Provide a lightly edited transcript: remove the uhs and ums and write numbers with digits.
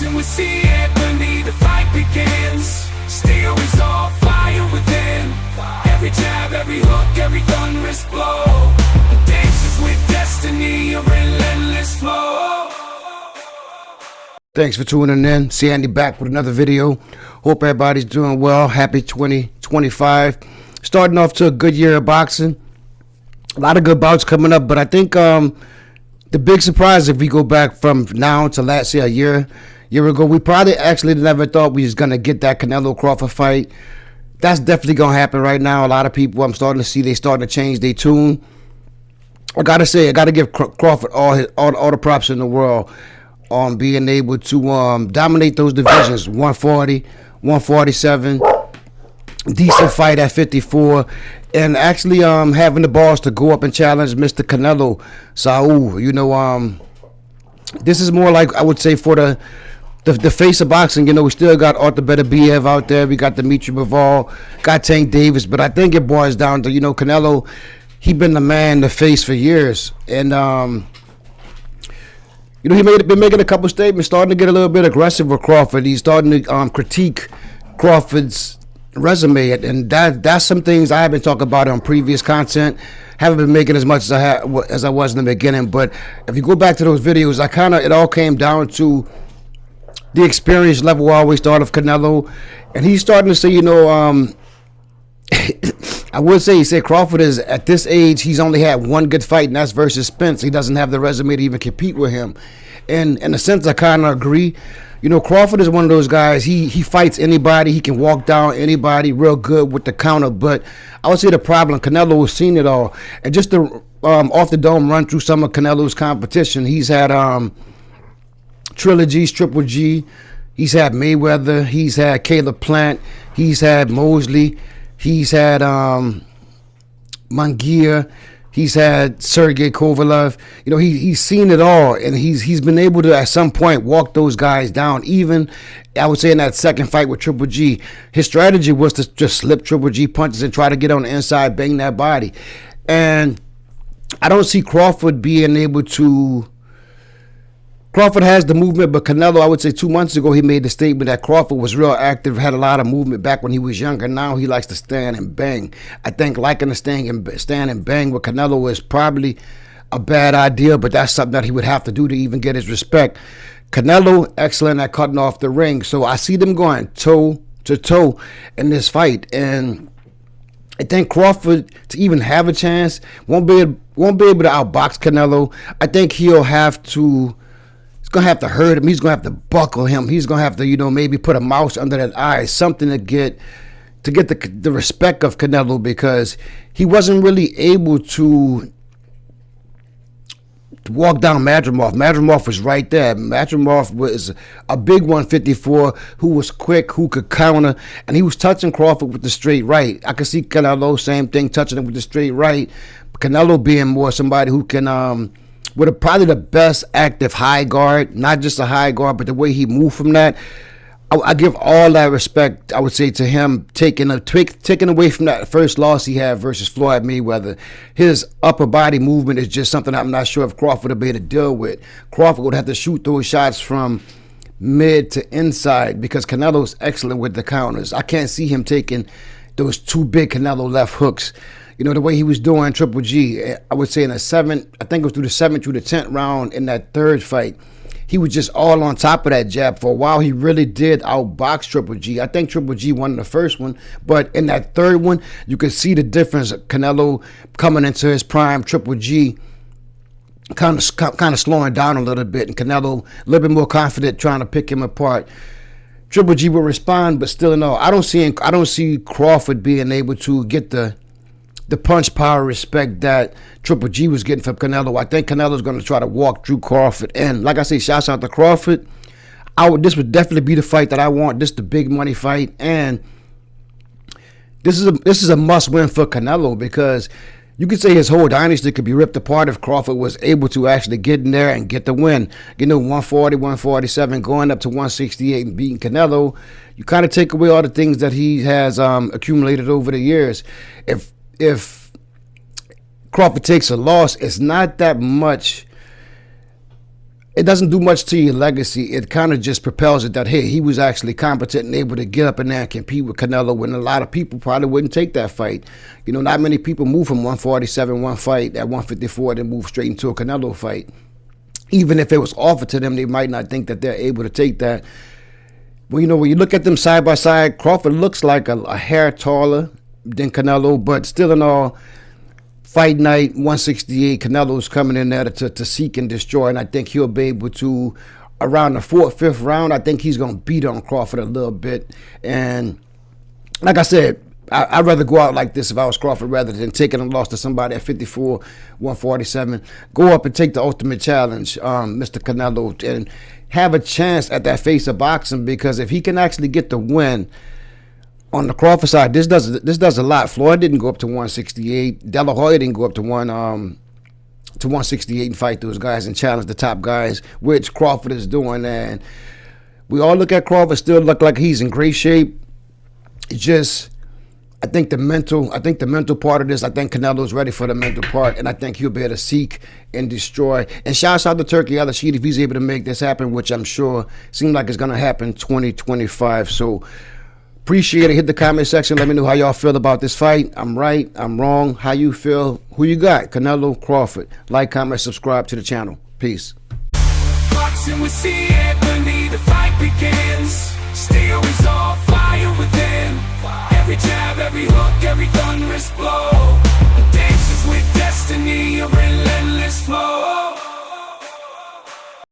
boxing with Anthony, the fight begins. Steel is all fire within. Every jab, every hook, every thunderous blow. Dances with destiny, a relentless flow. Thanks for tuning in. Andy back with another video. Hope everybody's doing well. Happy 2025. Starting off to a good year of boxing. A lot of good bouts coming up, but I think the big surprise, if we go back from now to last year, a year ago, we probably actually never thought we was gonna get that Canelo Crawford fight. That's definitely gonna happen right now. A lot of people I'm starting to see, they starting to change their tune. I gotta say, I gotta give Crawford all the props in the world on being able to dominate those divisions. 140, 147, decent fight at 54, and actually having the balls to go up and challenge Mr. Canelo Saul. You know, this is more like, I would say, for the face of boxing. You know, we still got Arthur Beterbiev out there. We got Dimitri Bivol, got Tank Davis, but I think it boils down to, you know, Canelo, he been the man, the face for years, and you know, been making a couple statements, starting to get a little bit aggressive with Crawford. He's starting to critique Crawford's resume, and that's some things I have been talking about on previous content. Haven't been making as much as I was in the beginning, but if you go back to those videos, it all came down to the experience level I always thought of Canelo, and he's starting to say, you know, I would say, he said Crawford is, at this age, he's only had one good fight, and that's versus Spence. He doesn't have the resume to even compete with him. And in a sense, I kind of agree. You know, Crawford is one of those guys, he fights anybody. He can walk down anybody real good with the counter. But I would say the problem, Canelo has seen it all. And just to off the dome run through some of Canelo's competition, he's had trilogies, Triple G. He's had Mayweather. He's had Caleb Plant. He's had Mosley. He's had Munguia. He's had Sergey Kovalev. You know, he's seen it all, and he's been able to at some point walk those guys down. Even, I would say, in that second fight with Triple G, his strategy was to just slip Triple G punches and try to get on the inside, bang that body. And I don't see Crawford being able to. Crawford has the movement, but Canelo, I would say 2 months ago, he made the statement that Crawford was real active, had a lot of movement back when he was younger. Now he likes to stand and bang. I think liking to stand and bang with Canelo is probably a bad idea, but that's something that he would have to do to even get his respect. Canelo, excellent at cutting off the ring. So I see them going toe to toe in this fight. And I think Crawford, to even have a chance, won't be able to outbox Canelo. I think he'll have to. He's going to have to hurt him. He's going to have to buckle him. He's going to have to, you know, maybe put a mouse under that eye, something to get the respect of Canelo, because he wasn't really able to walk down Madrimov. Madrimov was right there. Madrimov was a big 154 who was quick, who could counter, and he was touching Crawford with the straight right. I could see Canelo, same thing, touching him with the straight right. Canelo being more somebody who can with probably the best active high guard, not just a high guard, but the way he moved from that. I give all that respect, I would say, to him, taking away from that first loss he had versus Floyd Mayweather. His upper body movement is just something I'm not sure if Crawford would be able to deal with. Crawford would have to shoot those shots from mid to inside, because Canelo's excellent with the counters. I can't see him taking those two big Canelo left hooks. You know, the way he was doing Triple G, I would say in the 7th, I think it was through the 7th through the 10th round in that third fight, he was just all on top of that jab. For a while, he really did outbox Triple G. I think Triple G won the first one, but in that third one, you could see the difference. Canelo coming into his prime, Triple G kind of slowing down a little bit, and Canelo a little bit more confident trying to pick him apart. Triple G will respond, but still, no, I don't see Crawford being able to get the punch power respect that Triple G was getting from Canelo. I think Canelo's going to try to walk through Crawford. And like I say, shouts out to Crawford. This would definitely be the fight that I want. This is the big money fight. And this is a must win for Canelo, because you could say his whole dynasty could be ripped apart if Crawford was able to actually get in there and get the win. You know, 140, 147, going up to 168 and beating Canelo. You kind of take away all the things that he has accumulated over the years. If Crawford takes a loss, it's not that much it doesn't do much to your legacy. It kind of just propels it that, hey, he was actually competent and able to get up in there and compete with Canelo when a lot of people probably wouldn't take that fight. You know, not many people move from 147 one fight at 154 then move straight into a Canelo fight. Even if it was offered to them, they might not think that they're able to take that. Well, you know, when you look at them side by side, Crawford looks like a hair taller than Canelo, but still in all, fight night 168, Canelo's coming in there to seek and destroy, and I think he'll be able to, around the 4th, 5th round, I think he's going to beat on Crawford a little bit. And like I said, I'd rather go out like this if I was Crawford rather than taking a loss to somebody at 54, 147. Go up and take the ultimate challenge, Mr. Canelo, and have a chance at that face of boxing, because if he can actually get the win on the Crawford side, this does a lot. Floyd didn't go up to 168. De La Hoya didn't go up to 168 and fight those guys and challenge the top guys, which Crawford is doing. And we all look at Crawford, still look like he's in great shape. It's just, I think the mental part of this, I think Canelo's ready for the mental part, and I think he'll be able to seek and destroy. And shouts out to Turkey Al-Rashid if he's able to make this happen, which I'm sure seems like it's going to happen 2025. So appreciate it. Hit the comment section. Let me know how y'all feel about this fight. I'm right, I'm wrong. How you feel? Who you got? Canelo, Crawford. Like, comment, subscribe to the channel. Peace. Boxing with CA.